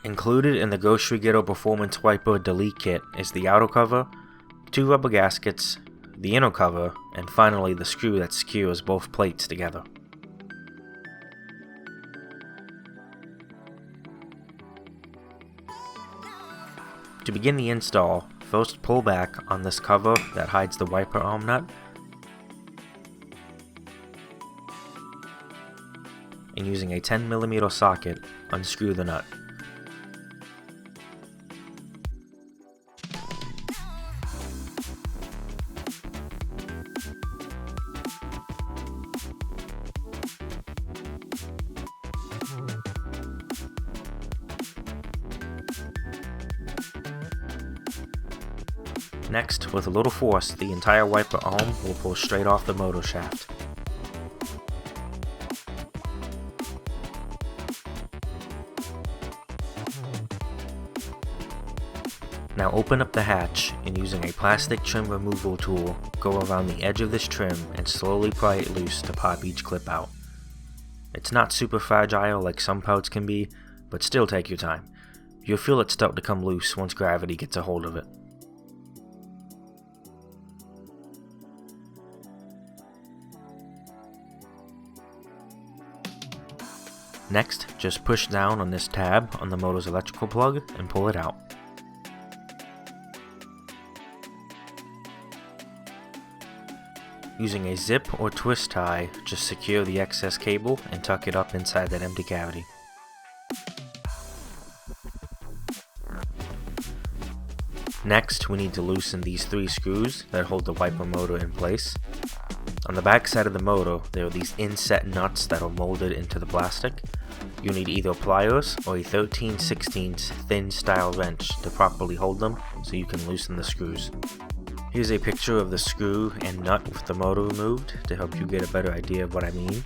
Included in the Grocery Ghetto Performance Wiper Delete Kit is the outer cover, 2 rubber gaskets, the inner cover, and finally the screw that secures both plates together. To begin the install, first pull back on this cover that hides the wiper arm nut, and using a 10mm socket, unscrew the nut. Next, with a little force, the entire wiper arm will pull straight off the motor shaft. Now open up the hatch and using a plastic trim removal tool, go around the edge of this trim and slowly pry it loose to pop each clip out. It's not super fragile like some parts can be, but still take your time. You'll feel it start to come loose once gravity gets a hold of it. Next, just push down on this tab on the motor's electrical plug and pull it out. Using a zip or twist tie, just secure the excess cable and tuck it up inside that empty cavity. Next, we need to loosen these 3 screws that hold the wiper motor in place. On the back side of the motor, there are these inset nuts that are molded into the plastic. You need either pliers or a 13/16 thin style wrench to properly hold them so you can loosen the screws. Here's a picture of the screw and nut with the motor removed to help you get a better idea of what I mean.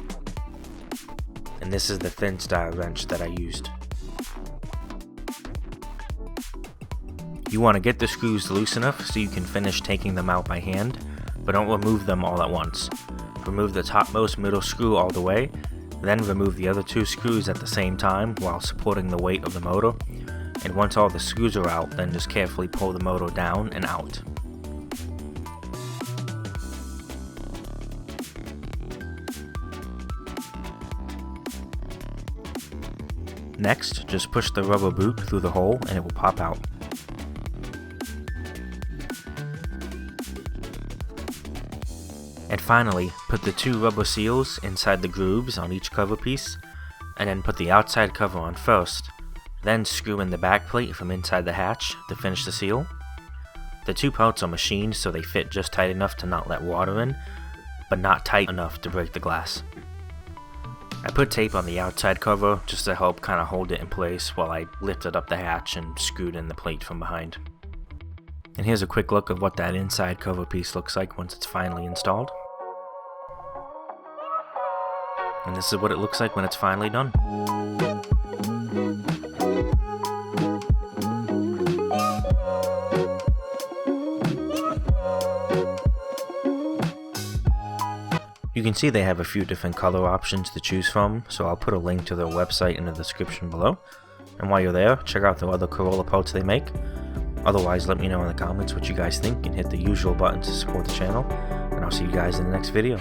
And this is the thin style wrench that I used. You want to get the screws loose enough so you can finish taking them out by hand, but don't remove them all at once. Remove the topmost middle screw all the way, then remove the other 2 screws at the same time while supporting the weight of the motor, and once all the screws are out, then just carefully pull the motor down and out. Next, just push the rubber boot through the hole and it will pop out. And finally, put the 2 rubber seals inside the grooves on each cover piece, and then put the outside cover on first, then screw in the back plate from inside the hatch to finish the seal. The 2 parts are machined so they fit just tight enough to not let water in, but not tight enough to break the glass. I put tape on the outside cover just to help kind of hold it in place while I lifted up the hatch and screwed in the plate from behind. And here's a quick look of what that inside cover piece looks like once it's finally installed. And this is what it looks like when it's finally done. You can see they have a few different color options to choose from, so I'll put a link to their website in the description below. And while you're there, check out the other Corolla parts they make. Otherwise, let me know in the comments what you guys think and hit the usual buttons to support the channel, and I'll see you guys in the next video.